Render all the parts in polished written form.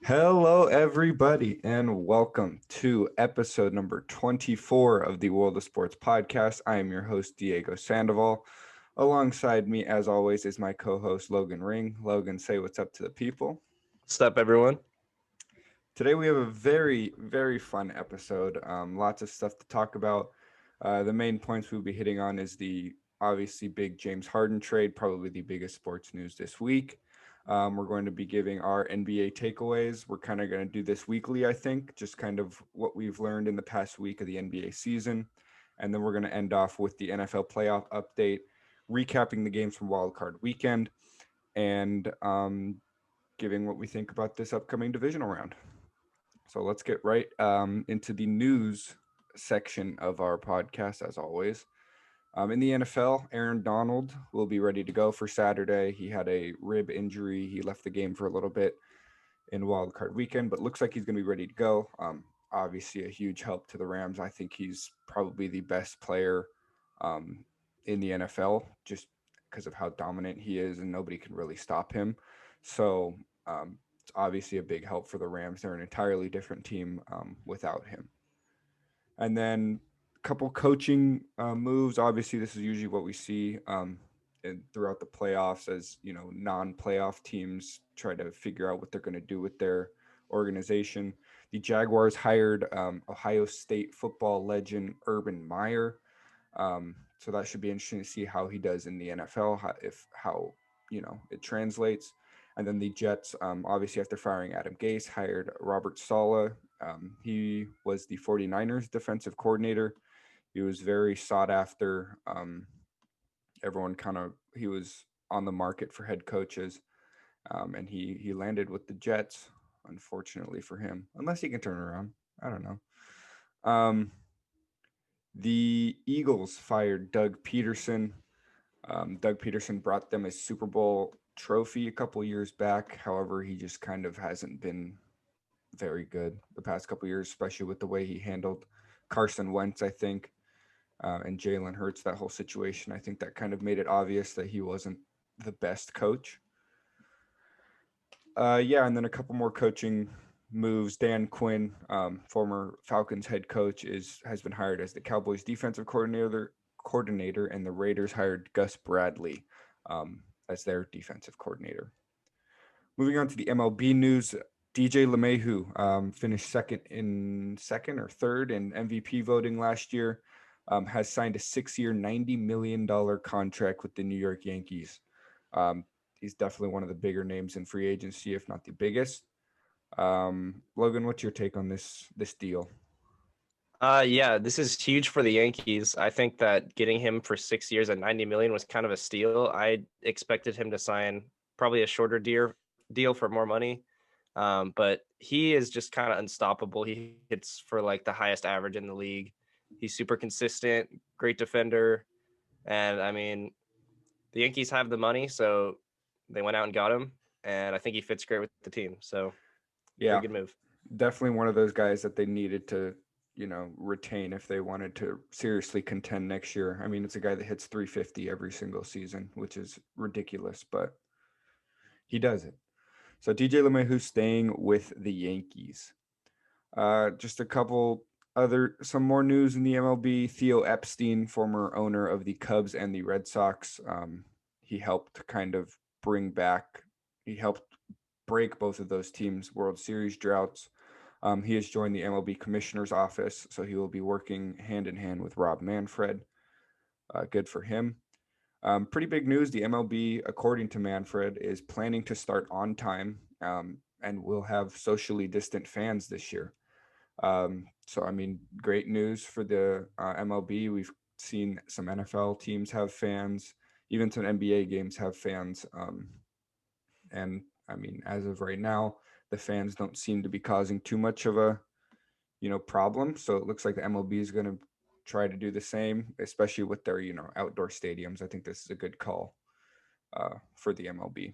Hello, everybody, and welcome to episode number 24 of the World of Sports podcast. I am your host, Diego Sandoval. Alongside me, as always, is my co host, Logan Ring. Logan, say what's up to the people. What's up, everyone? Today, we have a very, very fun episode. Lots of stuff to talk about. The main points we'll be hitting on is the obviously big James Harden trade, probably the biggest sports news this week. We're going to be giving our NBA takeaways. We're kind of going to do this weekly, I think, just kind of what we've learned in the past week of the NBA season. And then we're going to end off with the NFL playoff update, recapping the games from Wild Card Weekend, and giving what we think about this upcoming divisional round. So let's get right into the news section of our podcast, as always. In the NFL, Aaron Donald will be ready to go for Saturday. He had a rib injury. He left the game for a little bit in Wild Card Weekend, but looks like he's going to be ready to go. Obviously, a huge help to the Rams. I think he's probably the best player um, in the NFL just because of how dominant he is, and nobody can really stop him. So it's obviously a big help for the Rams. They're an entirely different team without him. And then a couple coaching moves. Obviously, this is usually what we see throughout the playoffs as, non-playoff teams try to figure out what they're going to do with their organization. The Jaguars hired Ohio State football legend Urban Meyer. So that should be interesting to see how he does in the NFL, how it translates. And then the Jets, obviously after firing Adam Gase, hired Robert Saleh. He was the 49ers defensive coordinator. He was very sought after. Everyone he was on the market for head coaches, and he landed with the Jets. Unfortunately for him, unless he can turn around, I don't know. The Eagles fired Doug Peterson. Doug Peterson brought them a Super Bowl trophy a couple years back. However, he just kind of hasn't been very good the past couple years, especially with the way he handled Carson Wentz, I think, and Jalen Hurts, that whole situation. I think that kind of made it obvious that he wasn't the best coach. Yeah, and then a couple more coaching moves. Dan Quinn, former Falcons head coach, has been hired as the Cowboys defensive coordinator, and the Raiders hired Gus Bradley as their defensive coordinator. Moving on to the MLB news, DJ LeMahieu finished second or third in MVP voting last year. Has signed a 6-year, $90 million contract with the New York Yankees. He's definitely one of the bigger names in free agency, if not the biggest. Logan, what's your take on this deal? Yeah, this is huge for the Yankees. I think that getting him for 6 years at 90 million was kind of a steal. I expected him to sign probably a shorter deal for more money. But he is just kind of unstoppable. He hits for like the highest average in the league. He's super consistent, great defender. And I mean, the Yankees have the money, so they went out and got him. And I think he fits great with the team. So very Yeah, good move. definitely one of those guys that they needed to, retain if they wanted to seriously contend next year. I mean, it's a guy that hits 350 every single season, which is ridiculous, but he does it. So DJ LeMahieu staying with the Yankees. Just a couple some more news in the MLB. Theo Epstein, former owner of the Cubs and the Red Sox, he helped kind of he helped break both of those teams' World Series droughts. He has joined the MLB Commissioner's office, so he will be working hand in hand with Rob Manfred. Good for him. Pretty big news. The MLB, according to Manfred, is planning to start on time and will have socially distant fans this year. So, I mean, great news for the MLB. We've seen some NFL teams have fans, even some NBA games have fans. And I mean, as of right now, the fans don't seem to be causing too much of a, problem. So it looks like the MLB is going to try to do the same, especially with their, outdoor stadiums. I think this is a good call for the MLB.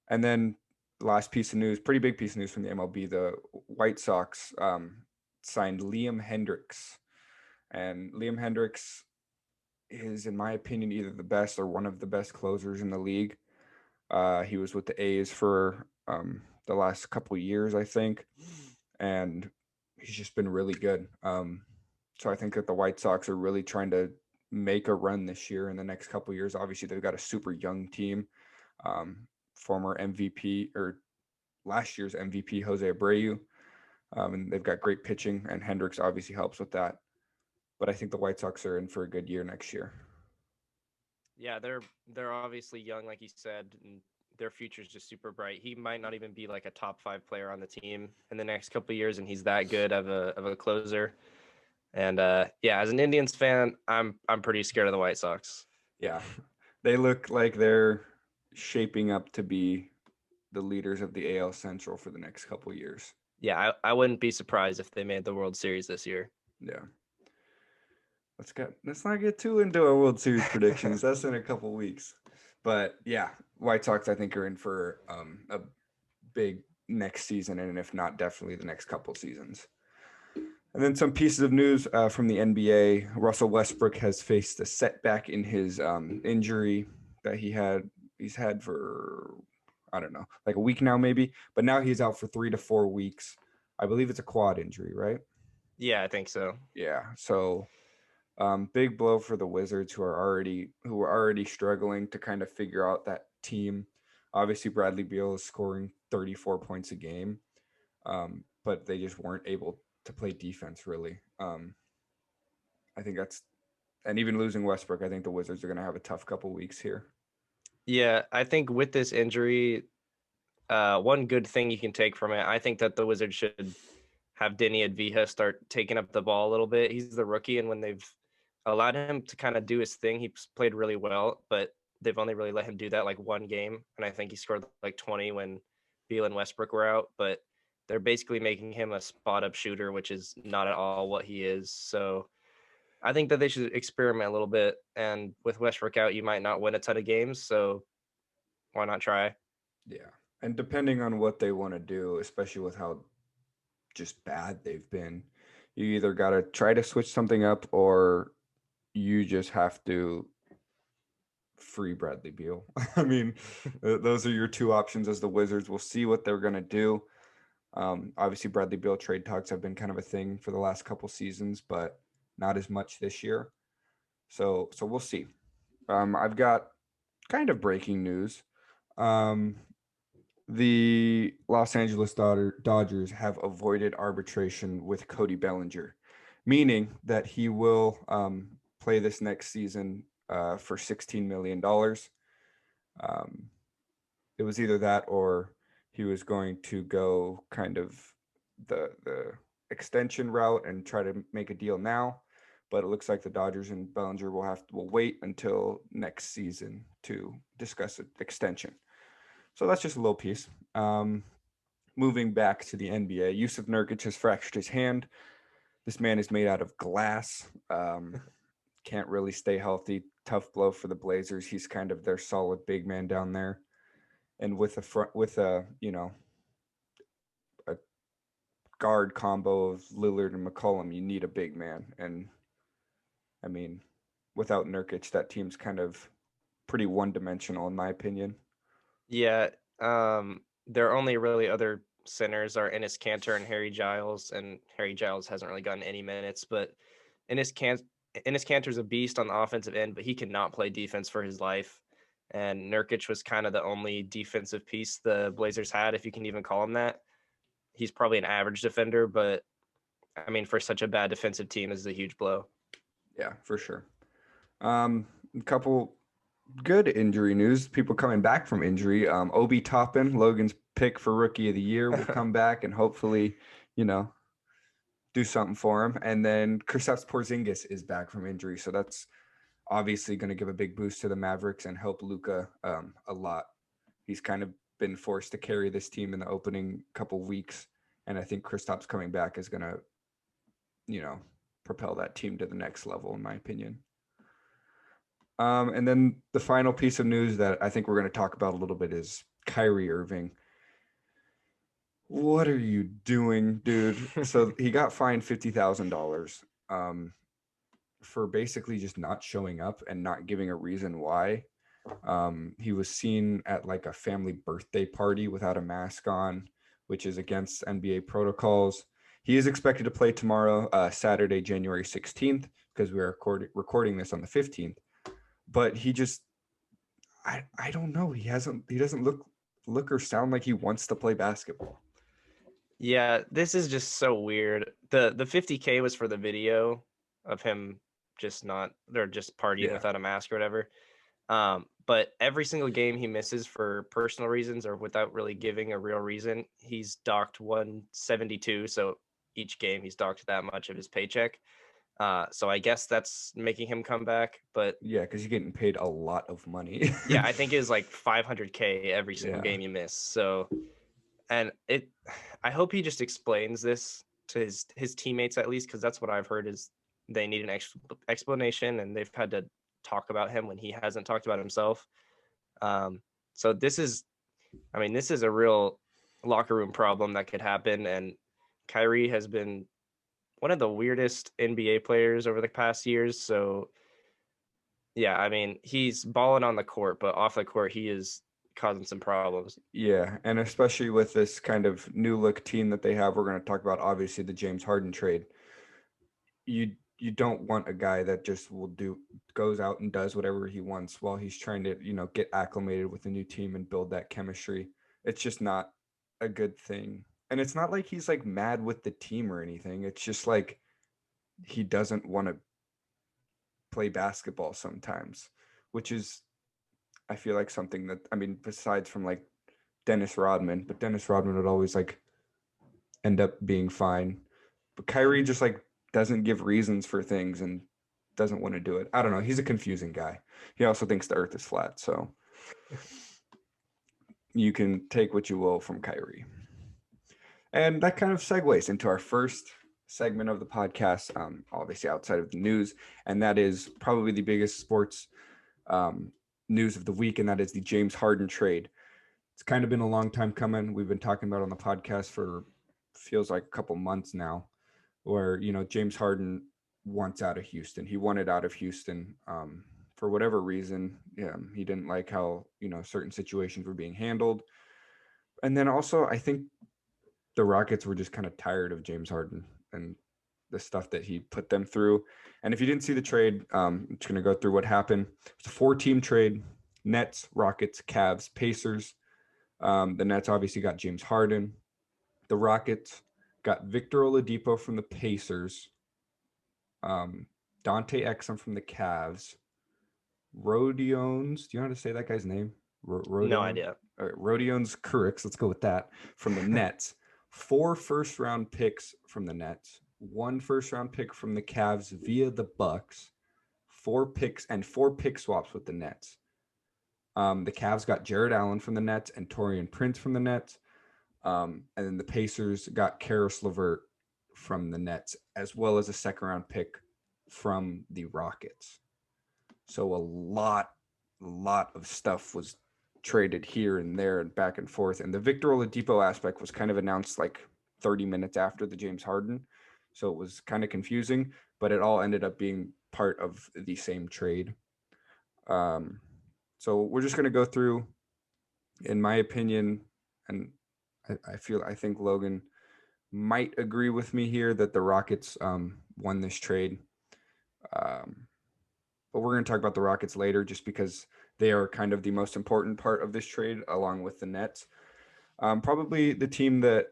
And then last piece of news, pretty big piece of news from the MLB, the White Sox signed Liam Hendriks. And Liam Hendriks is, in my opinion, either the best or one of the best closers in the league. He was with the A's for the last couple years, I think, and he's just been really good. So I think that the White Sox are really trying to make a run this year in the next couple years. Obviously, they've got a super young team. Former MVP or last year's MVP Jose Abreu, and they've got great pitching, and Hendricks obviously helps with that. But I think the White Sox are in for a good year next year. Yeah, they're obviously young, like you said, and their future's just super bright. He might not even be like a top 5 player on the team in the next couple of years, and he's that good of a closer. And yeah, as an Indians fan, I'm pretty scared of the White Sox. Yeah, they look like they're shaping up to be the leaders of the AL Central for the next couple years. Yeah, I wouldn't be surprised if they made the World Series this year. Yeah. Let's not get too into our World Series predictions. That's in a couple weeks. But yeah, White Sox I think are in for a big next season, and if not, definitely the next couple seasons. And then some pieces of news from the NBA. Russell Westbrook has faced a setback in his injury that he's had for, I don't know, like a week now maybe. But now he's out for 3 to 4 weeks. I believe it's a quad injury, right? Yeah, I think so. Yeah. So big blow for the Wizards who are already struggling to kind of figure out that team. Obviously, Bradley Beal is scoring 34 points a game, but they just weren't able to play defense really. I think that's and even losing Westbrook, I think the Wizards are going to have a tough couple weeks here. Yeah, I think with this injury, one good thing you can take from it, I think that the Wizards should have Denny Advija start taking up the ball a little bit. He's the rookie, and when they've allowed him to kind of do his thing, he's played really well, but they've only really let him do that like one game. And I think he scored like 20 when Beal and Westbrook were out, but they're basically making him a spot up shooter, which is not at all what he is. So I think that they should experiment a little bit. And with Westbrook out, you might not win a ton of games. So why not try? Yeah. And depending on what they want to do, especially with how just bad they've been, you either got to try to switch something up or you just have to free Bradley Beal. I mean, those are your two options as the Wizards. We'll see what they're going to do. Obviously, Bradley Beal trade talks have been kind of a thing for the last couple seasons, but not as much this year. So we'll see. I've got kind of breaking news. Um, the Los Angeles Dodgers have avoided arbitration with Cody Bellinger, meaning that he will play this next season for $16 million. Um, it was either that or he was going to go kind of the extension route and try to make a deal now. But it looks like the Dodgers and Bellinger will wait until next season to discuss an extension. So that's just a little piece. Moving back to the NBA, Yusuf Nurkic has fractured his hand. This man is made out of glass. Can't really stay healthy. Tough blow for the Blazers. He's kind of their solid big man down there. And with a a guard combo of Lillard and McCollum, you need a big man. And I mean, without Nurkic, that team's kind of pretty one dimensional in my opinion. Yeah. Their only really other centers are Ennis Cantor and Harry Giles, and Harry Giles hasn't really gotten any minutes, but Ennis Can Ennis Cantor's a beast on the offensive end, but he cannot play defense for his life. And Nurkic was kind of the only defensive piece the Blazers had, if you can even call him that. He's probably an average defender, but I mean, for such a bad defensive team, this is a huge blow. Yeah, for sure. A couple good injury news. People coming back from injury. Obi Toppin, Logan's pick for Rookie of the Year, will come back and hopefully, do something for him. And then Kristaps Porzingis is back from injury, so that's obviously going to give a big boost to the Mavericks and help Luka a lot. He's kind of been forced to carry this team in the opening couple weeks, and I think Kristaps coming back is going to, propel that team to the next level, in my opinion. And then the final piece of news that I think we're going to talk about a little bit is Kyrie Irving. What are you doing, dude? So he got fined $50,000 for basically just not showing up and not giving a reason why. He was seen at like a family birthday party without a mask on. which is against NBA protocols. He is expected to play tomorrow, Saturday, January 16th, because we are recording this on the 15th. But he just, I don't know. He doesn't look or sound like he wants to play basketball. Yeah, this is just so weird. The 50K was for the video of him just not or just partying Yeah. without a mask or whatever. But every single game he misses for personal reasons or without really giving a real reason, he's docked 172. So each game he's docked that much of his paycheck. So I guess that's making him come back. But Yeah, because you're getting paid a lot of money. yeah, I think it's like 500K every single Yeah. game you miss. So, and I hope he just explains this to his teammates at least, because that's what I've heard is they need an explanation, and they've had to talk about him when he hasn't talked about himself. So this is a real locker room problem that could happen, and Kyrie has been one of the weirdest NBA players over the past years. So yeah, I mean, he's balling on the court, but off the court, he is causing some problems. Yeah, and especially with this kind of new look team that they have, we're going to talk about obviously the James Harden trade. You don't want a guy that just goes out and does whatever he wants while he's trying to, get acclimated with a new team and build that chemistry. It's just not a good thing. And it's not like he's like mad with the team or anything. It's just like he doesn't want to play basketball sometimes, which is I feel like something that besides from like Dennis Rodman, but Dennis Rodman would always like end up being fine. But Kyrie just like doesn't give reasons for things and doesn't want to do it. I don't know. He's a confusing guy. He also thinks the earth is flat. So you can take what you will from Kyrie. And that kind of segues into our first segment of the podcast, obviously outside of the news. And that is probably the biggest sports news of the week. And that is the James Harden trade. It's kind of been a long time coming. We've been talking about it on the podcast for feels like a couple months now, where James Harden wants out of Houston. He wanted out of Houston for whatever reason. Yeah, he didn't like how certain situations were being handled, and then also I think the Rockets were just kind of tired of James Harden and the stuff that he put them through. And if you didn't see the trade, I'm just going to go through what happened. It's a 4-team trade: Nets, Rockets, Cavs, Pacers. The Nets obviously got James Harden. The Rockets got Victor Oladipo from the Pacers, Dante Exum from the Cavs, Rodion's. Do you know how to say that guy's name? No Rodion? idea. All right, Rodion's Kurix. Let's go with that. From the Nets. 4 first-round picks from the Nets. 1 first-round pick from the Cavs via the Bucks. 4 picks and 4 pick swaps with the Nets. The Cavs got Jared Allen from the Nets and Taurean Prince from the Nets. And then the Pacers got Karis LeVert from the Nets, as well as a second-round pick from the Rockets. So a lot of stuff was traded here and there and back and forth. And the Victor Oladipo aspect was kind of announced like 30 minutes after the James Harden. So it was kind of confusing, but it all ended up being part of the same trade. So we're just going to go through, in my opinion, and I think Logan might agree with me here that the Rockets won this trade. But we're going to talk about the Rockets later just because they are kind of the most important part of this trade along with the Nets. Probably the team that,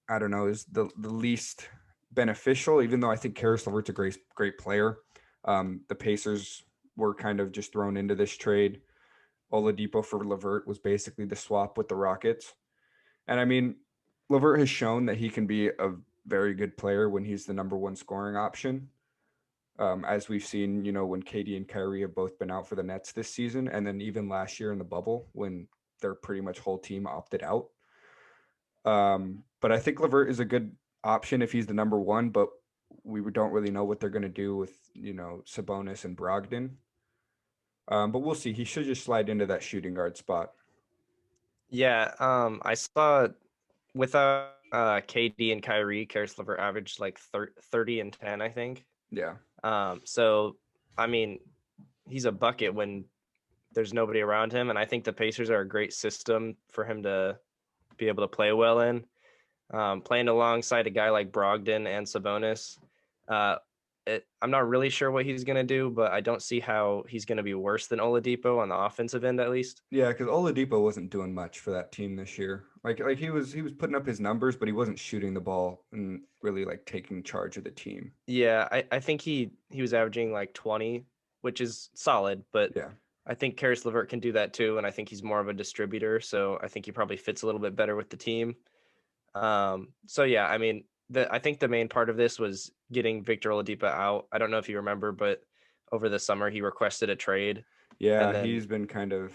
I don't know, is the least beneficial, even though I think Karis LeVert's a great player. The Pacers were kind of just thrown into this trade. Oladipo for LeVert was basically the swap with the Rockets. And I mean, LeVert has shown that he can be a very good player when he's the number one scoring option. As we've seen, when KD and Kyrie have both been out for the Nets this season, and then even last year in the bubble when their pretty much whole team opted out. But I think LeVert is a good option if he's the number one, but we don't really know what they're going to do with, Sabonis and Brogdon. But we'll see. He should just slide into that shooting guard spot. Yeah, I saw without KD and Kyrie, Karis LeVert averaged like 30 and 10, I think. Yeah. So I mean, he's a bucket when there's nobody around him, and I think the Pacers are a great system for him to be able to play well in. Playing alongside a guy like Brogdon and Sabonis. Uh, I'm not really sure what he's going to do, but I don't see how he's going to be worse than Oladipo on the offensive end, at least. Yeah, because Oladipo wasn't doing much for that team this year. Like he was putting up his numbers, but he wasn't shooting the ball and really like taking charge of the team. Yeah, I think he was averaging like 20, which is solid, but Yeah. I think Karis LeVert can do that too, and I think he's more of a distributor, so I think he probably fits a little bit better with the team. So yeah, I mean, I think the main part of this was getting Victor Oladipo out. I don't know if you remember, but over the summer he requested a trade, and Yeah, then he's been kind of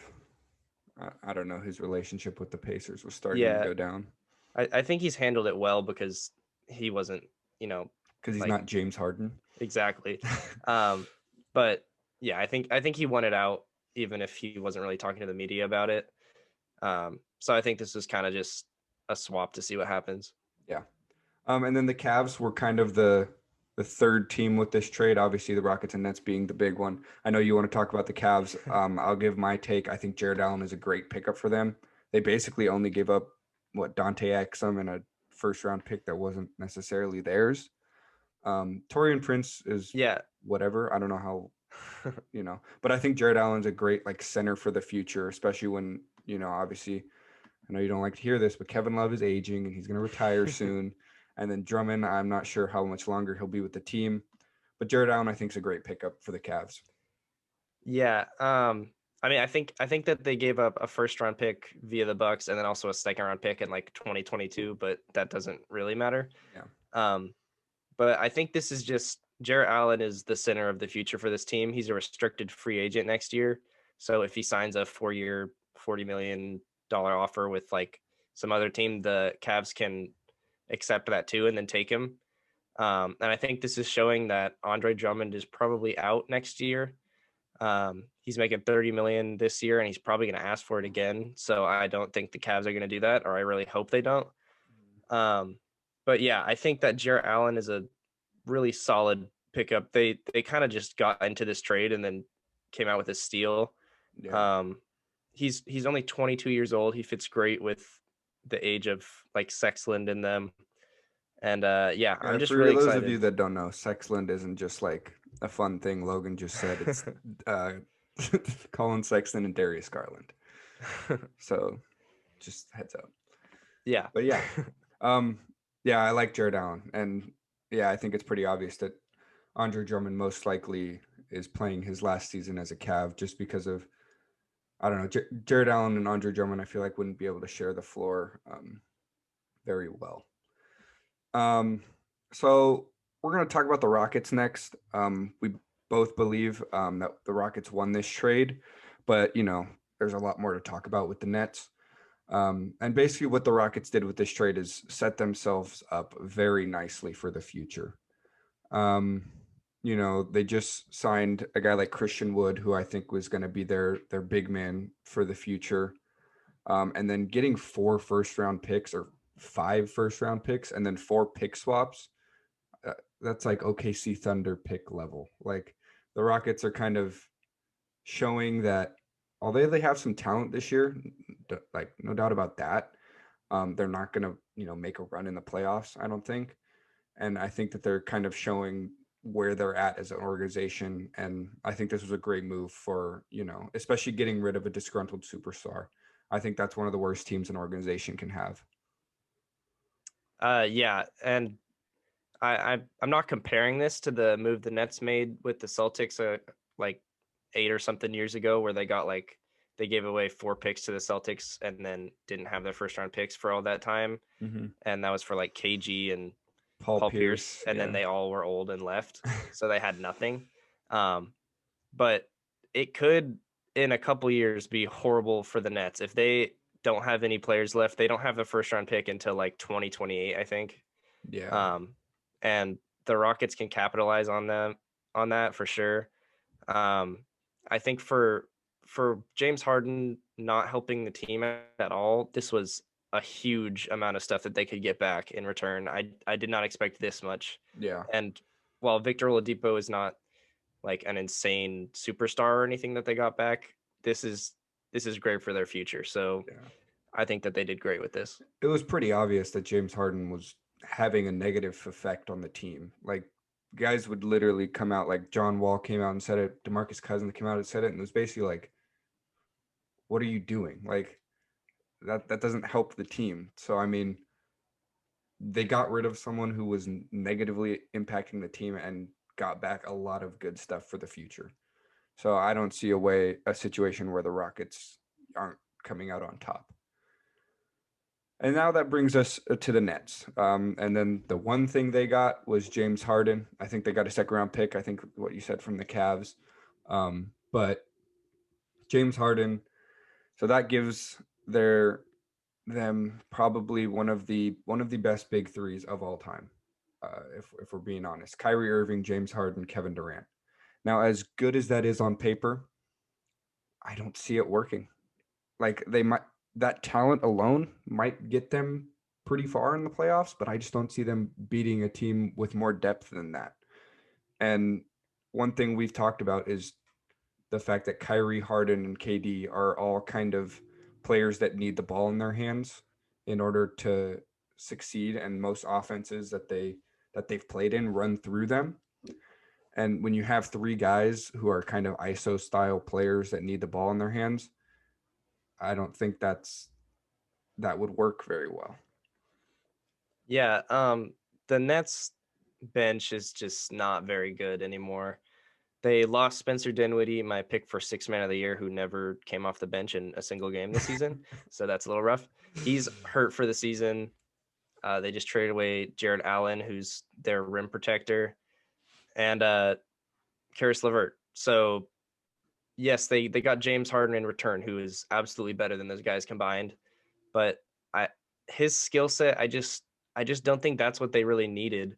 I don't know, his relationship with the Pacers was starting to yeah, go down I think he's handled it well because he wasn't, you know, because he's like not James Harden. exactly. Um, but yeah, I think he won it out even if he wasn't really talking to the media about it. So I think this was kind of just a swap to see what happens. Yeah. And then the Cavs were kind of the third team with this trade. Obviously, the Rockets and Nets being the big one. I know you want to talk about the Cavs. I'll give my take. I think Jared Allen is a great pickup for them. They basically only gave up what Dante Exum and a first round pick that wasn't necessarily theirs. Torian Prince is Yeah. whatever. I don't know how but I think Jared Allen's a great like center for the future, especially when obviously I know you don't like to hear this, but Kevin Love is aging and he's going to retire soon. And then Drummond, I'm not sure how much longer he'll be with the team. But Jared Allen, I think, is a great pickup for the Cavs. Yeah. I mean, I think that they gave up a first round pick via the Bucks and then also a second round pick in like 2022, but that doesn't really matter. Yeah. Um, but I think this is just Jarrett Allen is the center of the future for this team. He's a restricted free agent next year. So if he signs a 4-year, $40 million offer with like some other team, the Cavs can accept that too and then take him. And I think this is showing that Andre Drummond is probably out next year. He's making 30 million this year and he's probably going to ask for it again. So I don't think the Cavs are going to do that, or I really hope they don't. Um, but yeah, I think that Jarrett Allen is a really solid pickup. They kind of just got into this trade and then came out with a steal. Yeah. Um, he's only 22 years old. He fits great with the age of like Sexland in them. And yeah, Yeah, I'm just for really those of you excited. that don't know, Sexland isn't just like a fun thing Logan just said. It's uh, Colin Sexton and Darius Garland. So just heads up. Yeah. But yeah, um, yeah, I like Jared Allen, and yeah, I think it's pretty obvious that Andre Drummond most likely is playing his last season as a Cav just because of I don't know Jared Allen and Andre Drummond. I feel like wouldn't be able to share the floor very well. Um, so we're gonna talk about the Rockets next. We both believe that the Rockets won this trade, but there's a lot more to talk about with the Nets. And basically, what the Rockets did with this trade is set themselves up very nicely for the future. Um, they just signed a guy like Christian Wood, who I think was going to be their big man for the future. And then getting 4 first round picks or 5 first round picks, and then 4 pick swaps. That's like OKC Thunder pick level. Like the Rockets are kind of showing that although they have some talent this year, like no doubt about that, they're not going to make a run in the playoffs. I don't think, and I think that they're kind of showing where they're at as an organization. And I think this was a great move for especially getting rid of a disgruntled superstar. I think that's one of the worst teams an organization can have. Yeah, and I'm not comparing this to the move the Nets made with the Celtics like 8 or something years ago, where they gave away 4 picks to the Celtics and then didn't have their first round picks for all that time, Mm-hmm. and that was for like KG and Paul Paul Pierce, Pierce, and then yeah. they all were old and left, so they had nothing. Um, but it could in a couple years be horrible for the Nets if they don't have any players left. They don't have the first round pick until like 2028, I think. Yeah. Um, and the Rockets can capitalize on that for sure. I think for James Harden not helping the team at all, this was a huge amount of stuff that they could get back in return. I did not expect this much. Yeah. And while Victor Oladipo is not like an insane superstar or anything that they got back, this is great for their future. So Yeah. I think that they did great with this. It was pretty obvious that James Harden was having a negative effect on the team. Like guys would literally come out, like John Wall came out and said it, DeMarcus Cousins came out and said it, and it was basically like, what are you doing? Like that doesn't help the team. So I mean, they got rid of someone who was negatively impacting the team and got back a lot of good stuff for the future. So I don't see a situation where the Rockets aren't coming out on top. And now that brings us to the Nets. And then the one thing they got was James Harden. I think they got a second round pick. I think what you said from the Cavs. But James Harden, so that gives them probably one of the best big threes of all time. If we're being honest, Kyrie Irving, James Harden, Kevin Durant. Now, as good as that is on paper, I don't see it working. Like they might that talent alone might get them pretty far in the playoffs, but I just don't see them beating a team with more depth than that. And one thing we've talked about is the fact that Kyrie, Harden, and KD are all kind of players that need the ball in their hands in order to succeed, and most offenses that they've played in run through them. And when you have three guys who are kind of ISO style players that need the ball in their hands, I don't think that would work very well. Yeah, the Nets bench is just not very good anymore. They lost Spencer Dinwiddie, my pick for sixth man of the year, who never came off the bench in a single game this season. So that's a little rough. He's hurt for the season. They just traded away Jared Allen, who's their rim protector, and Karis LeVert. So yes, they got James Harden in return, who is absolutely better than those guys combined. But I his skill set, I just don't think that's what they really needed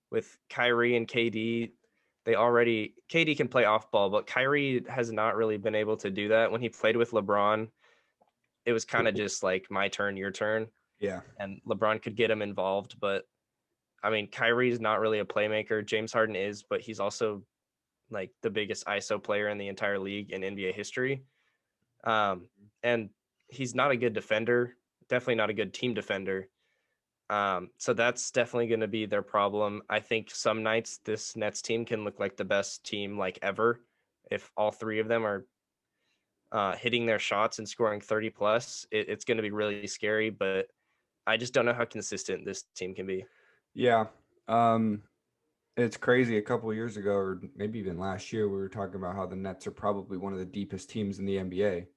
with Kyrie and KD. KD can play off ball, but Kyrie has not really been able to do that. When he played with LeBron, it was kind of just like my turn, your turn, Yeah. and LeBron could get him involved. But I mean, Kyrie's not really a playmaker. James Harden is, but he's also like the biggest ISO player in the entire league in NBA history. And he's not a good defender, definitely not a good team defender. So that's definitely going to be their problem. I think some nights this Nets team can look like the best team like ever if all three of them are hitting their shots and scoring 30 plus. It's going to be really scary, but I just don't know how consistent this team can be. Yeah. Um, it's crazy. A couple of years ago, or maybe even last year, we were talking about how the Nets are probably one of the deepest teams in the NBA,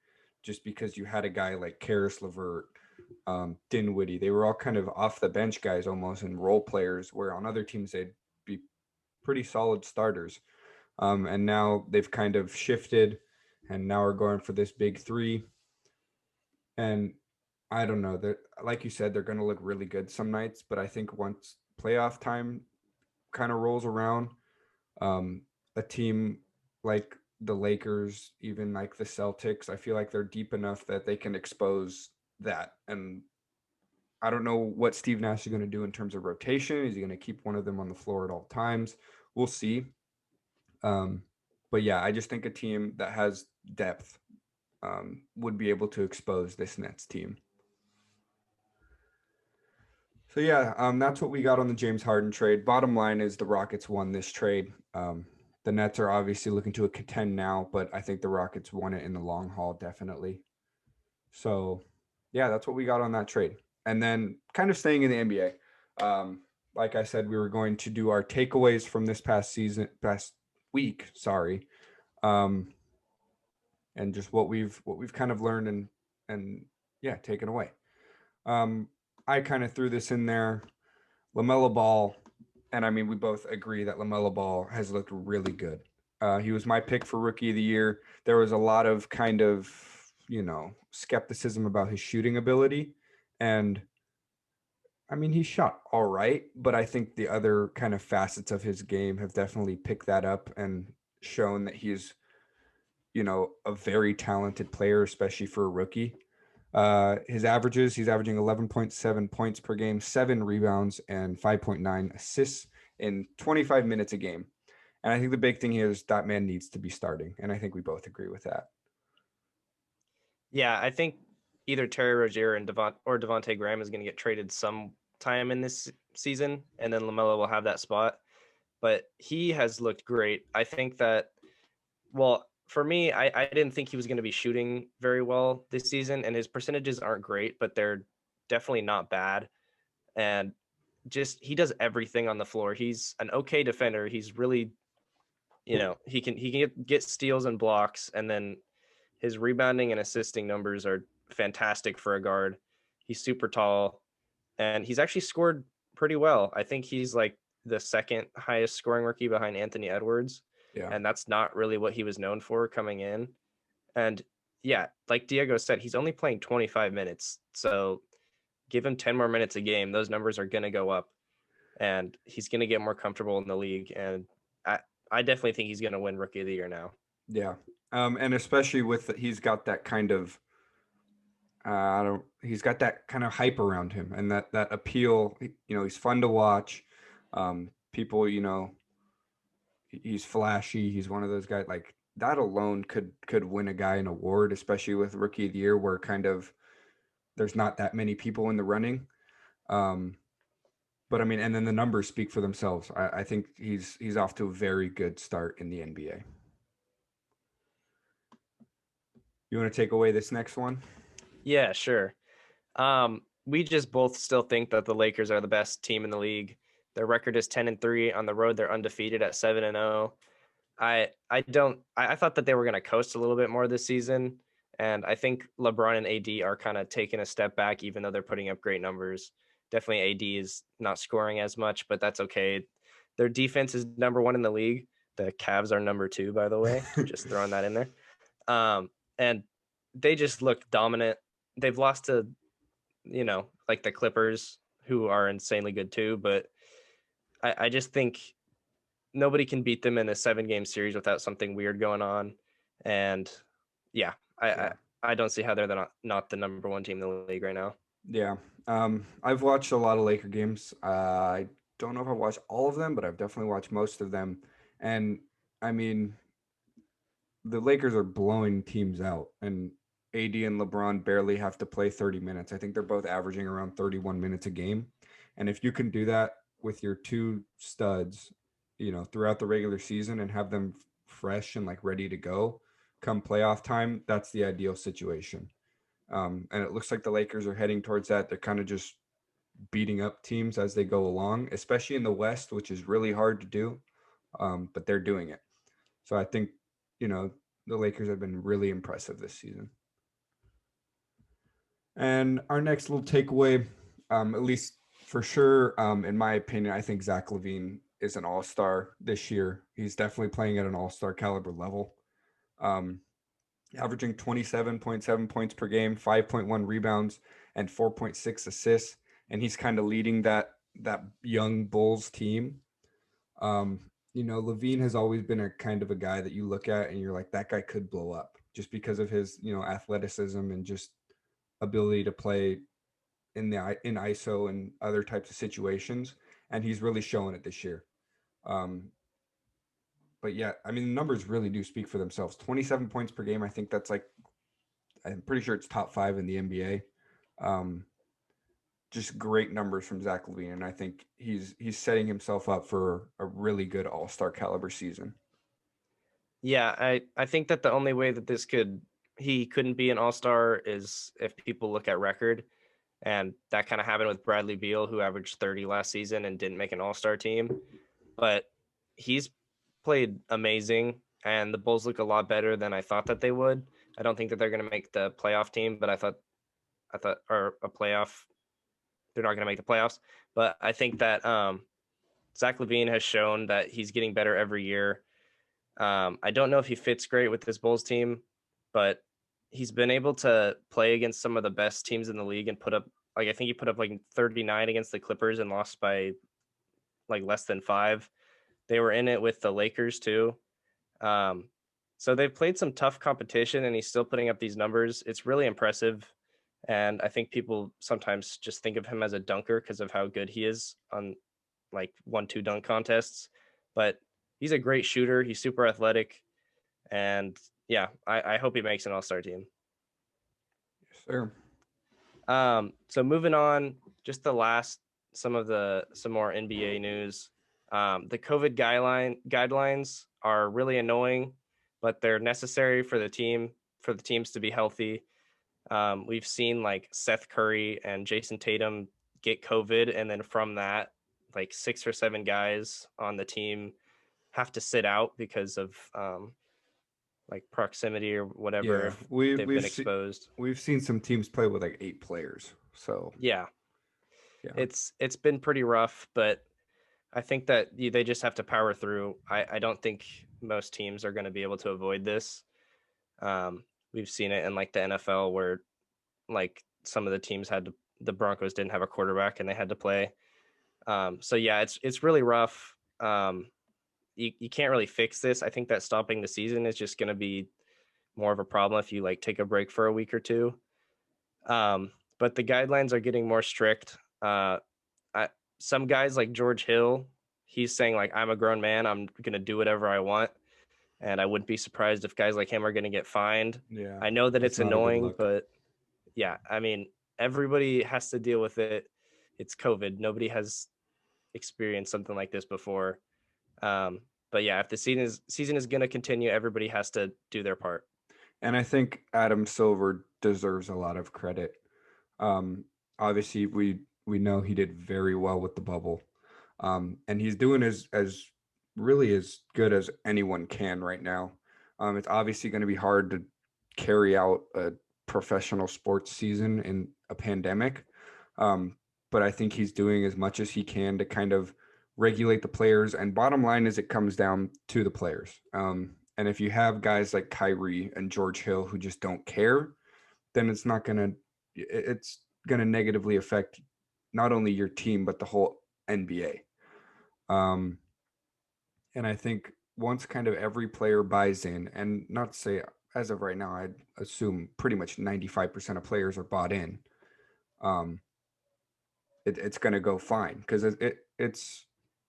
just because you had a guy like Karis LeVert, Dinwiddie. They were all kind of off the bench guys almost and role players, where on other teams they'd be pretty solid starters. And now they've kind of shifted, and now are going for this big three. And I don't know that, like you said, they're going to look really good some nights, but I think once playoff time kind of rolls around, um, a team like the Lakers, even like the Celtics, I feel like they're deep enough that they can expose that. And I don't know what Steve Nash is going to do in terms of rotation. Is he going to keep one of them on the floor at all times? We'll see. Um, but yeah, I just think a team that has depth would be able to expose this Nets team. So yeah, that's what we got on the James Harden trade. Bottom line is the Rockets won this trade. The Nets are obviously looking to a contend now, but I think the Rockets won it in the long haul, definitely. So yeah, that's what we got on that trade. And then kind of staying in the NBA. Like I said, we were going to do our takeaways from this past week, sorry. Um, and just what we've kind of learned and yeah, taken away. Um, I kind of threw this in there. Lamella Ball, and I mean, we both agree that Lamella Ball has looked really good. He was my pick for rookie of the year. There was a lot of kind of, skepticism about his shooting ability. And I mean, he shot all right, but I think the other kind of facets of his game have definitely picked that up and shown that he's, a very talented player, especially for a rookie. His averages, he's averaging 11.7 points per game, 7 rebounds, and 5.9 assists in 25 minutes a game. And I think the big thing here is that man needs to be starting. And I think we both agree with that. Yeah, I think either Terry Rozier and Devontae Graham is going to get traded sometime in this season, and then Lamella will have that spot. But he has looked great. I think that, well, for me, I didn't think he was going to be shooting very well this season, and his percentages aren't great, but they're definitely not bad. And just he does everything on the floor. He's an okay defender. He's really, he can get steals and blocks, and then his rebounding and assisting numbers are fantastic for a guard. He's super tall, and he's actually scored pretty well. I think he's like the second highest scoring rookie behind Anthony Edwards, Yeah. and that's not really what he was known for coming in. And yeah, like Diego said, he's only playing 25 minutes. So give him 10 more minutes a game. Those numbers are going to go up, and he's going to get more comfortable in the league. And I definitely think he's going to win Rookie of the Year now. Yeah. And especially he's got that kind of he's got that kind of hype around him and that appeal. He's fun to watch. People, he's flashy. He's one of those guys like that alone could win a guy an award, especially with Rookie of the Year, where kind of there's not that many people in the running. But I mean, and then the numbers speak for themselves. I think he's off to a very good start in the NBA. You want to take away this next one? Yeah, sure. We just both still think that the Lakers are the best team in the league. Their record is 10-3 on the road. They're undefeated at 7-0. I thought that they were going to coast a little bit more this season, and I think LeBron and AD are kind of taking a step back, even though they're putting up great numbers. Definitely AD is not scoring as much, but that's okay. Their defense is number 1 in the league. The Cavs are number 2, by the way. Just throwing that in there. And they just look dominant. They've lost to, like the Clippers, who are insanely good too. But I just think nobody can beat them in a 7-game series without something weird going on. And yeah, I don't see how they're not the number 1 team in the league right now. Yeah. I've watched a lot of Laker games. I don't know if I watched all of them, but I've definitely watched most of them. And I mean, the Lakers are blowing teams out, and AD and LeBron barely have to play 30 minutes. I think they're both averaging around 31 minutes a game. And if you can do that with your two studs, throughout the regular season and have them fresh and like ready to go come playoff time, that's the ideal situation. And it looks like the Lakers are heading towards that. They're kind of just beating up teams as they go along, especially in the West, which is really hard to do. But they're doing it. So I think, the Lakers have been really impressive this season. And our next little takeaway, at least for sure, in my opinion, I think Zach LaVine is an all-star this year. He's definitely playing at an all-star caliber level. Averaging 27.7 points per game, 5.1 rebounds, and 4.6 assists. And he's kind of leading that young Bulls team. LaVine has always been a kind of a guy that you look at and you're like, that guy could blow up just because of his, athleticism and just ability to play in ISO and other types of situations. And he's really showing it this year. But yeah, I mean, the numbers really do speak for themselves. 27 points per game. I think that's I'm pretty sure it's top 5 in the NBA. Just great numbers from Zach LaVine, and I think he's setting himself up for a really good all-star caliber season. Yeah, I think that the only way that he couldn't be an all-star is if people look at record. And that kind of happened with Bradley Beal, who averaged 30 last season and didn't make an all-star team. But he's played amazing, and the Bulls look a lot better than I thought that they would. I don't think that they're going to make the playoff team, but I thought, or a playoff, they're not going to make the playoffs. But I think that Zach LaVine has shown that he's getting better every year. I don't know if he fits great with this Bulls team, but he's been able to play against some of the best teams in the league and put up, I think he put up 39 against the Clippers and lost by less than 5. They were in it with the Lakers too. So they've played some tough competition, and he's still putting up these numbers. It's really impressive. And I think people sometimes just think of him as a dunker because of how good he is on 1-2 dunk contests. But he's a great shooter. He's super athletic. And yeah, I hope he makes an all-star team. Yes, sir. So moving on, just some more NBA news. The COVID guidelines are really annoying, but they're necessary for the teams to be healthy. We've seen like Seth Curry and Jason Tatum get COVID, and then from that, like 6 or 7 guys on the team have to sit out because of like proximity or whatever Yeah, if they've been exposed. we've seen some teams play with like 8 players. So Yeah, yeah, it's been pretty rough, but I think that they just have to power through. I don't think most teams are going to be able to avoid this. We've seen it in like the NFL where like some of the teams the Broncos didn't have a quarterback and they had to play. So yeah, it's really rough. You can't really fix this. I think that stopping the season is just going to be more of a problem if you like take a break for a week or two. But the guidelines are getting more strict. I, some guys like George Hill, he's saying like I'm a grown man, I'm gonna do whatever I want, and I wouldn't be surprised if guys like him are gonna get fined. yeah, I know that it's it's not a good annoying, look. but yeah, I mean everybody has to deal with it. It's COVID. Nobody has experienced something like this before. Um, but yeah, if the season is gonna continue, everybody has to do their part. And I think Adam Silver deserves a lot of credit. Um, Obviously, we know he did very well with the bubble, and he's doing as really as good as anyone can right now. It's obviously going to be hard to carry out a professional sports season in a pandemic, um, but I think he's doing as much as he can to kind of regulate the players. And bottom line is, it comes down to the players. And if you have guys like Kyrie and George Hill who just don't care, then it's gonna negatively affect not only your team but the whole NBA. Um, and I think once kind of every player buys in, and not to say as of right now, I'd assume pretty much 95% of players are bought in. Um, it's gonna go fine because it's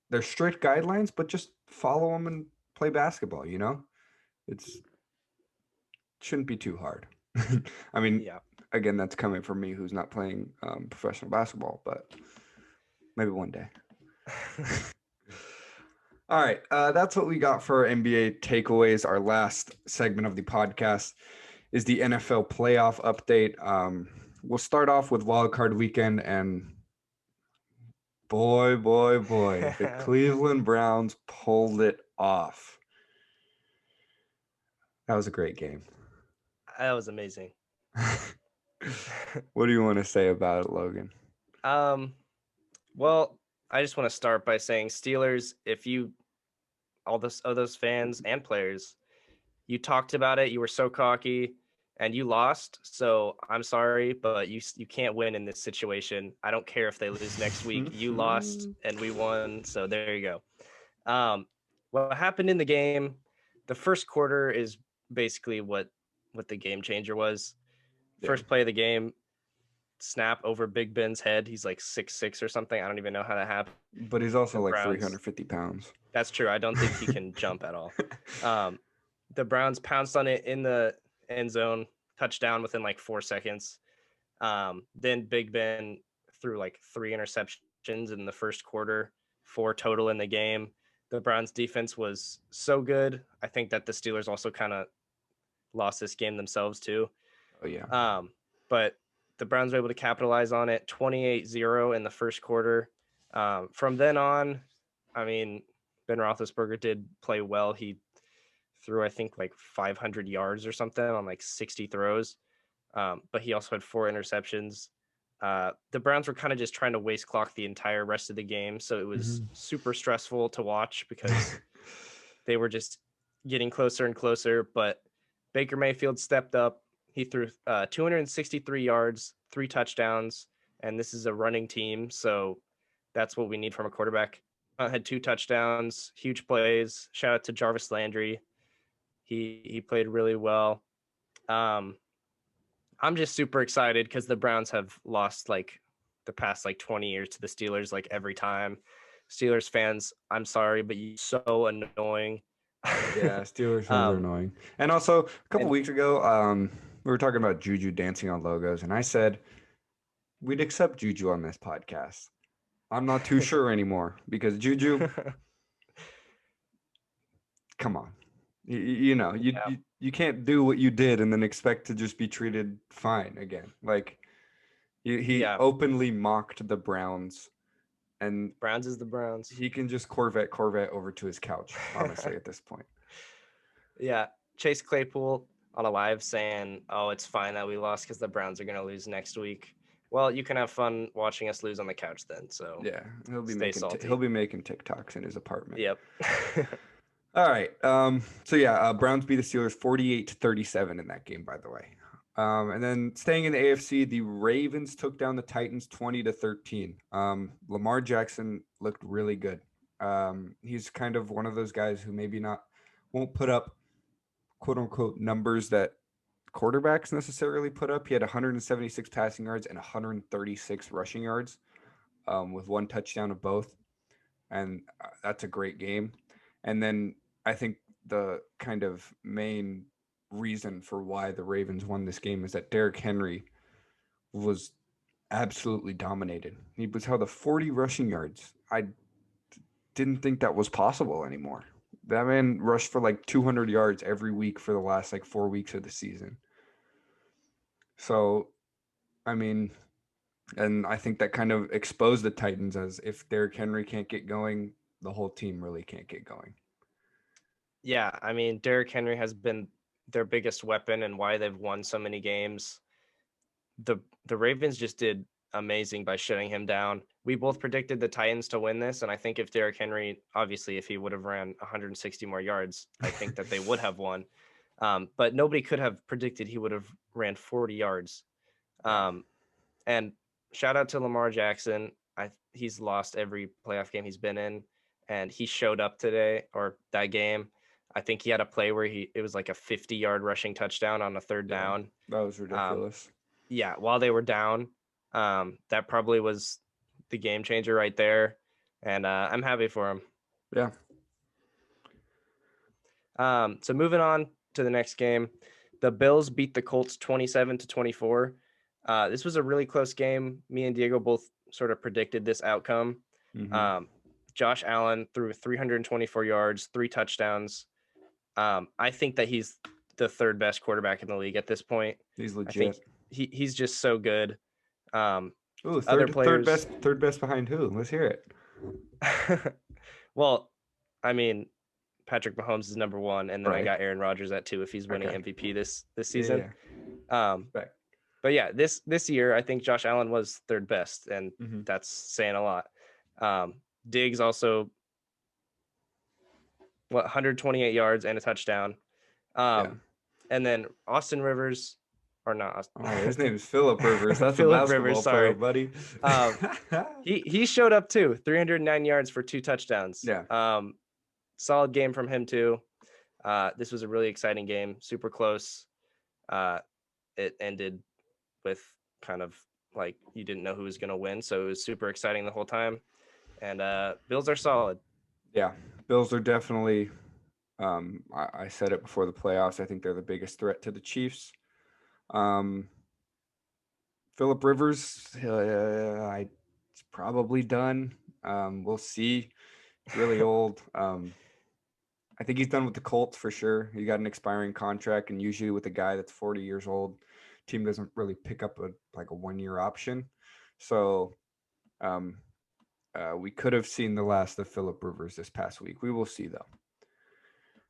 there's strict guidelines, but just follow them and play basketball. It's shouldn't be too hard. I mean, Yeah. again, that's coming from me who's not playing professional basketball, but maybe one day. All right, that's what we got for our NBA takeaways. Our last segment of the podcast is the NFL playoff update. We'll start off with Wild Card Weekend, and boy, the Cleveland Browns pulled it off. That was a great game. That was amazing. What do you want to say about it, Logan? Well, I just want to start by saying Steelers, if you all those fans and players, you talked about it, you were so cocky and you lost. So I'm sorry, but you can't win in this situation. I don't care if they lose next week. You lost and we won. So there you go. What happened in the game, the first quarter is basically what the game changer was. First play of the game, snap over Big Ben's head. He's like 6'6" or something. I don't even know how that happened. But he's also The like Browns, 350 pounds. That's true. I don't think he can jump at all. The Browns pounced on it in the end zone, touchdown within like 4 seconds. Then Big Ben threw like 3 interceptions in the first quarter, 4 total in the game. The Browns defense was so good. I think that the Steelers also kind of lost this game themselves too. Oh yeah. But the Browns were able to capitalize on it, 28-0 in the first quarter. From then on, I mean, Ben Roethlisberger did play well. He threw, I think, like 500 yards or something on like 60 throws. But he also had 4 interceptions. The Browns were kind of just trying to waste clock the entire rest of the game. So it was super stressful to watch because they were just getting closer and closer. But Baker Mayfield stepped up. He threw 263 yards, 3 touchdowns, and this is a running team. So that's what we need from a quarterback. Had 2 touchdowns, huge plays. Shout out to Jarvis Landry. He played really well. I'm just super excited because the Browns have lost like the past like 20 years to the Steelers like every time. Steelers fans, I'm sorry, but you're so annoying. Yeah, Steelers fans are annoying. And also, a couple weeks ago, we were talking about Juju dancing on logos, and I said, we'd accept Juju on this podcast. I'm not too sure anymore because Juju, come on. You know, Yeah. you can't do what you did and then expect to just be treated fine again. Like he Yeah. openly mocked the Browns, and Browns is the Browns. he can just Corvette over to his couch, honestly, at this point. Yeah. Chase Claypool on a live saying, "Oh, it's fine that we lost because the Browns are going to lose next week." Well, you can have fun watching us lose on the couch then. So Yeah, stay he'll salty. be making TikToks in his apartment. Yep. All right. So yeah, Browns beat the Steelers 48-37 in that game, by the way. And then staying in the AFC, the Ravens took down the Titans 20-13. Lamar Jackson looked really good. He's kind of one of those guys who maybe not won't put up quote unquote numbers that quarterbacks necessarily put up. He had 176 passing yards and 136 rushing yards, with one touchdown of both, and that's a great game. And then I think the kind of main reason for why the Ravens won this game is that Derrick Henry was absolutely dominated. He was held to 40 rushing yards. I didn't think that was possible anymore. That man rushed for like 200 yards every week for the last like 4 weeks of the season. So, I mean, and I think that kind of exposed the Titans as if Derrick Henry can't get going, the whole team really can't get going. Yeah, I mean, Derrick Henry has been their biggest weapon and why they've won so many games. The Ravens just did amazing by shutting him down. We both predicted the Titans to win this, and I think if Derrick Henry, obviously, if he would have ran 160 more yards, I think that they would have won. But nobody could have predicted he would have ran 40 yards. Yeah. And shout out to Lamar Jackson. He's lost every playoff game he's been in, and he showed up today or that game. I think he had a play where it was like a 50-yard rushing touchdown on a third down. That was ridiculous. Yeah, while they were down, that probably was the game changer right there, and I'm happy for him. Yeah. So moving on to the next game, the Bills beat the Colts 27-24. This was a really close game. Me and Diego both sort of predicted this outcome. Mm-hmm. Josh Allen threw 324 yards, 3 touchdowns. I think that he's the third best quarterback in the league at this point. He's legit. I think he's just so good. Ooh, Other players, third best behind who? Let's hear it. Well, I mean, Patrick Mahomes is number 1, and then Right. I got Aaron Rodgers at 2 if he's winning Okay. MVP this season. Yeah. But yeah, this year I think Josh Allen was third best, and Mm-hmm. that's saying a lot. Diggs also 128 yards and a touchdown. And then Austin Rivers, or not? Oh, his name is Philip Rivers. That's Phillip a basketball Rivers, player, sorry. buddy. He showed up too, 309 yards for 2 touchdowns. Yeah. Solid game from him too. This was a really exciting game, super close. It ended with kind of like you didn't know who was going to win, so it was super exciting the whole time. And Bills are solid. Yeah, Bills are definitely. I said it before the playoffs. I think they're the biggest threat to the Chiefs. Philip Rivers, it's probably done. We'll see. He's really old. I think he's done with the Colts for sure. He got an expiring contract, and usually with a guy that's 40 years old, team doesn't really pick up a 1-year option. So we could have seen the last of Philip Rivers this past week. We will see though.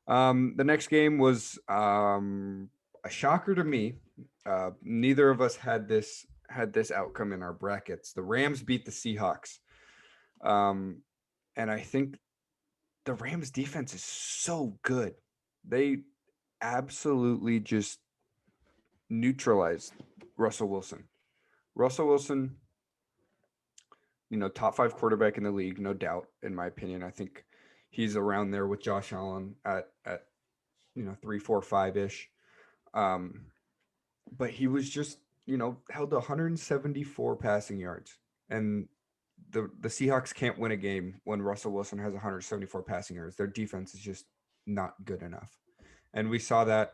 The next game was a shocker to me. Neither of us had this outcome in our brackets. The Rams beat the Seahawks. And I think the Rams defense is so good. They absolutely just neutralized Russell Wilson. Russell Wilson, top 5 quarterback in the league, no doubt, in my opinion. I think he's around there with Josh Allen at 3, 4, 5-ish. But he was just, held 174 passing yards. And the Seahawks can't win a game when Russell Wilson has 174 passing yards. Their defense is just not good enough. And we saw that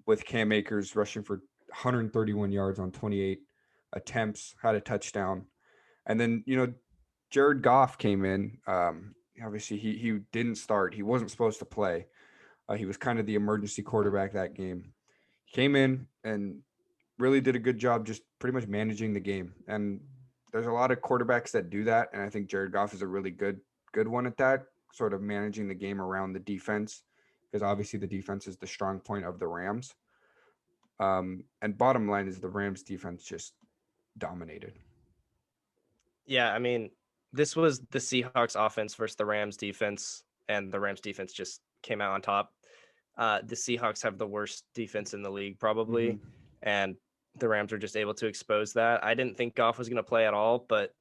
with Cam Akers rushing for 131 yards on 28 attempts, had a touchdown. And then, Jared Goff came in. Obviously, he didn't start. He wasn't supposed to play. He was kind of the emergency quarterback that game. He came in and really did a good job just pretty much managing the game. And there's a lot of quarterbacks that do that, and I think Jared Goff is a really good one at that, sort of managing the game around the defense, because obviously the defense is the strong point of the Rams. And bottom line is the Rams defense just dominated. Yeah, I mean, this was the Seahawks offense versus the Rams defense, and the Rams defense just came out on top. The Seahawks have the worst defense in the league, probably, Mm-hmm. and the Rams are just able to expose that. I didn't think Goff was going to play at all, but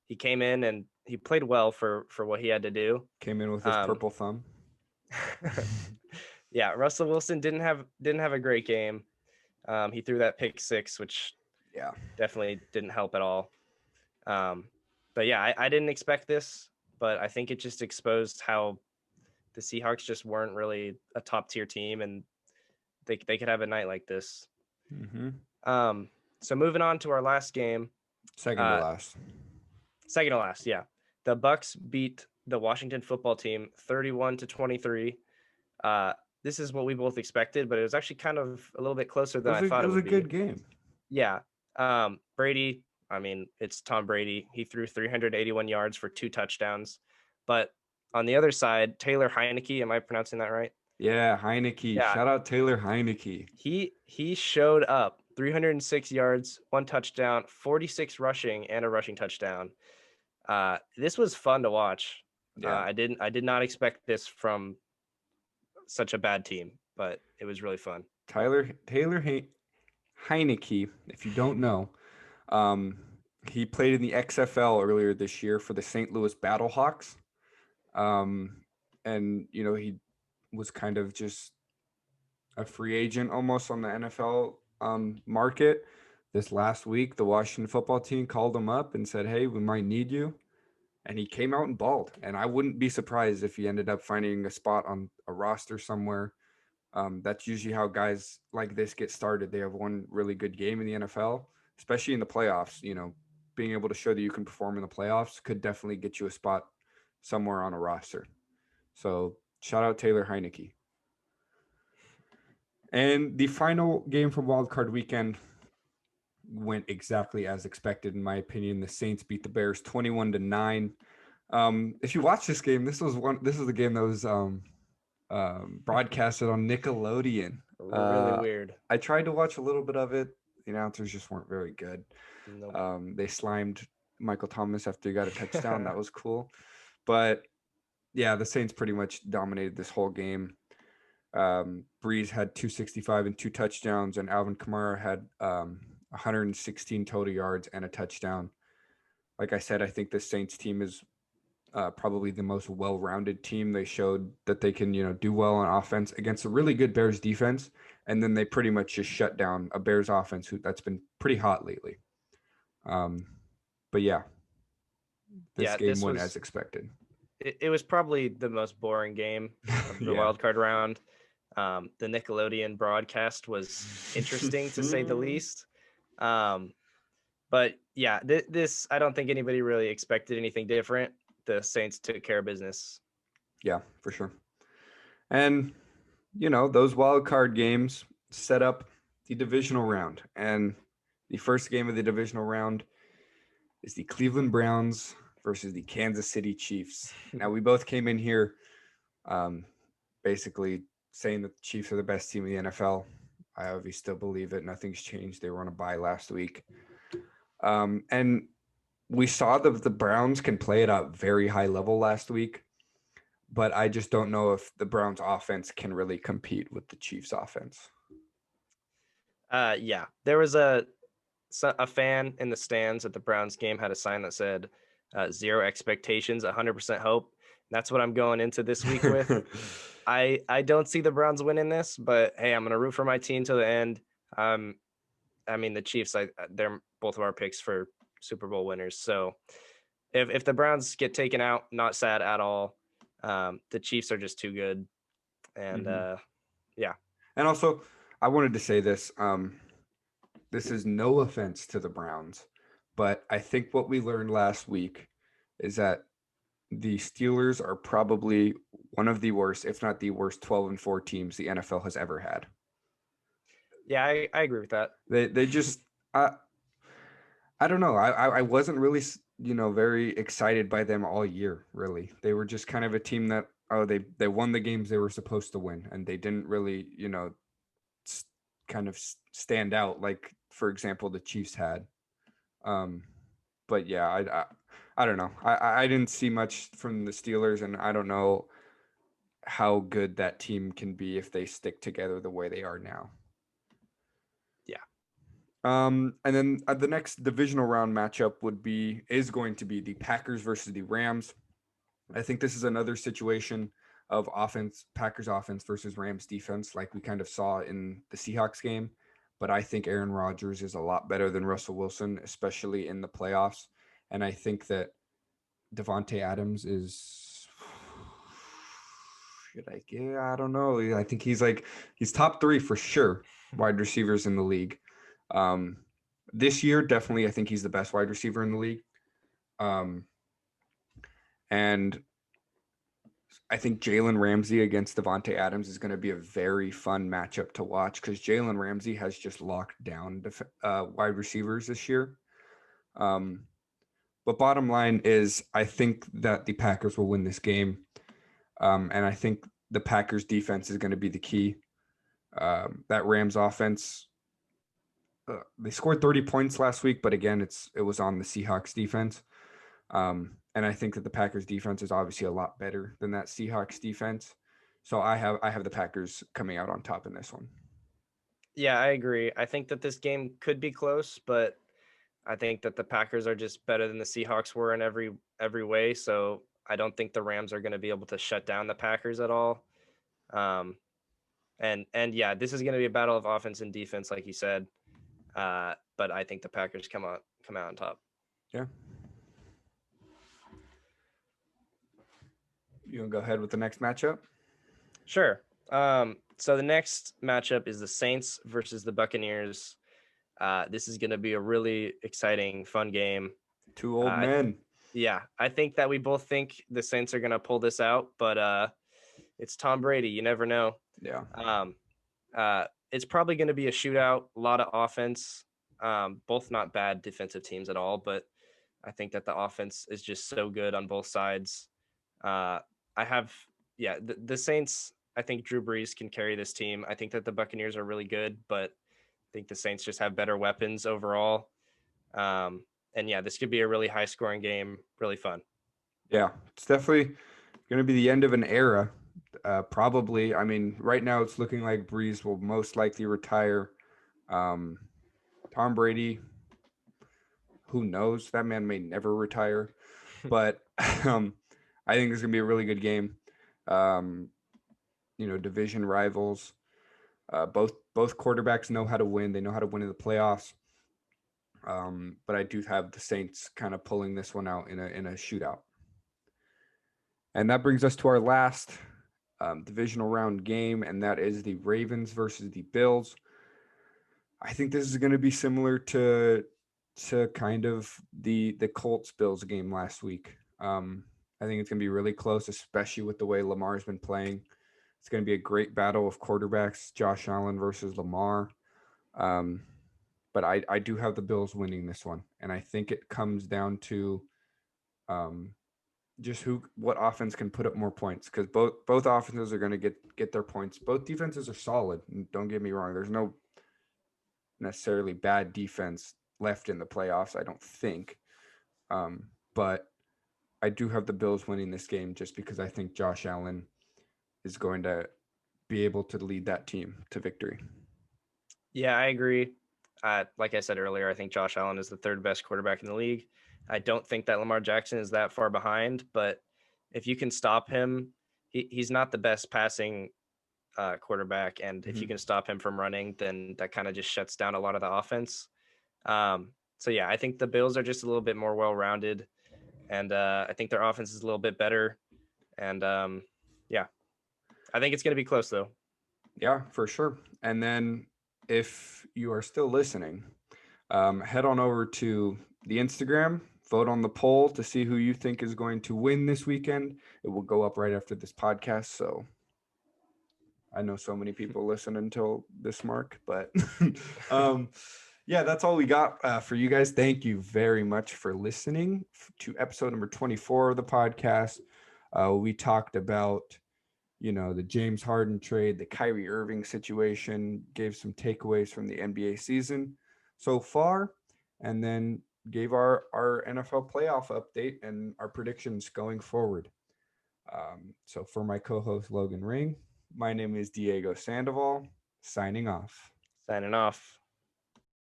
he came in and he played well for what he had to do. Came in with his purple thumb. Yeah, Russell Wilson didn't have a great game. He threw that pick six, which definitely didn't help at all. But yeah, I didn't expect this, but I think it just exposed how the Seahawks just weren't really a top tier team, and they could have a night like this. Mm-hmm. So moving on to our last game, Second to last. Second to last, yeah. The Bucs beat the Washington football team 31-23. This is what we both expected, but it was actually kind of a little bit closer than I thought it would be. It was a good game. Yeah. Brady, I mean, it's Tom Brady. He threw 381 yards for 2 touchdowns. But on the other side, Taylor Heineke, am I pronouncing that right? Yeah, Heineke. Yeah. Shout out Taylor Heineke. He showed up, 306 yards, 1 touchdown, 46 rushing, and a rushing touchdown. This was fun to watch. Yeah. I did not expect this from such a bad team, but it was really fun. Taylor Heineke, if you don't know, he played in the XFL earlier this year for the St. Louis Battlehawks. And he was kind of just a free agent almost on the NFL market. This last week, the Washington football team called him up and said, "Hey, we might need you." And he came out and balled. And I wouldn't be surprised if he ended up finding a spot on a roster somewhere. That's usually how guys like this get started. They have one really good game in the NFL, especially in the playoffs. Being able to show that you can perform in the playoffs could definitely get you a spot somewhere on a roster. So shout out Taylor Heineke. And the final game from Wild Card Weekend went exactly as expected, in my opinion. The Saints beat the Bears 21-9. If you watch this game, this is the game that was broadcasted on Nickelodeon. Really weird. I tried to watch a little bit of it. The announcers just weren't very good. Nope. They slimed Michael Thomas after he got a touchdown. That was cool. But yeah, the Saints pretty much dominated this whole game. Breeze had 265 and 2 touchdowns, and Alvin Kamara had 116 total yards and a touchdown. Like I said, I think the Saints team is probably the most well-rounded team. They showed that they can, do well on offense against a really good Bears defense, and then they pretty much just shut down a Bears offense that's been pretty hot lately. But yeah, this game went as expected. It was probably the most boring game of the wild card round. The Nickelodeon broadcast was interesting to say the least. But yeah, this I don't think anybody really expected anything different. The Saints took care of business. Yeah, for sure. And those wild card games set up the divisional round, and the first game of the divisional round is the Cleveland Browns versus the Kansas City Chiefs. Now, we both came in here basically saying that the Chiefs are the best team in the NFL. I obviously still believe it. Nothing's changed. They were on a bye last week. And we saw that the Browns can play at a very high level last week, but I just don't know if the Browns offense can really compete with the Chiefs offense. Yeah, there was a fan in the stands at the Browns game had a sign that said 0 expectations, 100% hope. That's what I'm going into this week with. I don't see the Browns winning this, but hey, I'm going to root for my team to the end. I mean, the Chiefs, they're both of our picks for Super Bowl winners. So if the Browns get taken out, not sad at all. The Chiefs are just too good. And yeah. And also, I wanted to say this. this is no offense to the Browns, but I think what we learned last week is that the Steelers are probably one of the worst, if not the worst, 12-4 teams the NFL has ever had. Yeah, I agree with that. They just I don't know. I wasn't really very excited by them all year. Really, they were just kind of a team that they won the games they were supposed to win, and they didn't really kind of stand out like, for example, the Chiefs had. Um, but yeah, I don't know. I didn't see much from the Steelers, and I don't know how good that team can be if they stick together the way they are now. Yeah. And then the next divisional round matchup is going to be the Packers versus the Rams. I think this is another situation of Packers offense versus Rams defense, like we kind of saw in the Seahawks game. But I think Aaron Rodgers is a lot better than Russell Wilson, especially in the playoffs. And I think that Devontae Adams is. I don't know. I think he's top 3 for sure wide receivers in the league. This year, definitely, I think he's the best wide receiver in the league. And I think Jalen Ramsey against Devontae Adams is going to be a very fun matchup to watch because Jalen Ramsey has just locked down wide receivers this year. But bottom line is, I think that the Packers will win this game. And I think the Packers defense is going to be the key. That Rams offense, they scored 30 points last week, but again, it was on the Seahawks defense. And I think that the Packers defense is obviously a lot better than that Seahawks defense. So I have the Packers coming out on top in this one. Yeah, I agree. I think that this game could be close, but I think that the Packers are just better than the Seahawks were in every way. So I don't think the Rams are going to be able to shut down the Packers at all. And yeah, this is going to be a battle of offense and defense, like you said. But I think the Packers come out on top. Yeah. You want to go ahead with the next matchup? Sure. So the next matchup is the Saints versus the Buccaneers. This is going to be a really exciting, fun game. 2 old men. Yeah, I think that we both think the Saints are going to pull this out, but it's Tom Brady. You never know. Yeah. It's probably going to be a shootout, a lot of offense. Both not bad defensive teams at all, but I think that the offense is just so good on both sides. The Saints, I think Drew Brees can carry this team. I think that the Buccaneers are really good, but I think the Saints just have better weapons overall. And yeah, this could be a really high scoring game, really fun. Yeah, it's definitely going to be the end of an era. Probably, I mean, right now it's looking like Brees will most likely retire. Tom Brady, who knows? That man may never retire. But I think it's going to be a really good game. Division rivals. Both quarterbacks know how to win. They know how to win in the playoffs. But I do have the Saints kind of pulling this one out in a shootout. And that brings us to our last divisional round game, and that is the Ravens versus the Bills. I think this is going to be similar to kind of the Colts Bills game last week. I think it's going to be really close, especially with the way Lamar's been playing. It's going to be a great battle of quarterbacks, Josh Allen versus Lamar. But I do have the Bills winning this one, and I think it comes down to just what offense can put up more points, because both offenses are going to get their points. Both defenses are solid. Don't get me wrong. There's no necessarily bad defense left in the playoffs, I don't think. But I do have the Bills winning this game just because I think Josh Allen is going to be able to lead that team to victory. Yeah, I agree. Like I said earlier, I think Josh Allen is the third best quarterback in the league. I don't think that Lamar Jackson is that far behind, but if you can stop him, he's not the best passing quarterback. And if you can stop him from running, then that kind of just shuts down a lot of the offense. So yeah, I think the Bills are just a little bit more well-rounded, and I think their offense is a little bit better. And yeah, I think it's going to be close though. Yeah, for sure. And then if you are still listening, Head on over to the Instagram, vote on the poll to see who you think is going to win this weekend. It will go up right after this podcast. So I know so many people listen until this mark, but um, yeah, that's all we got for you guys. Thank you very much for listening to episode number 24 of the podcast. We talked about, the James Harden trade, the Kyrie Irving situation, gave some takeaways from the NBA season so far, and then gave our NFL playoff update and our predictions going forward. So for my co-host Logan Ring, my name is Diego Sandoval, signing off. Signing off.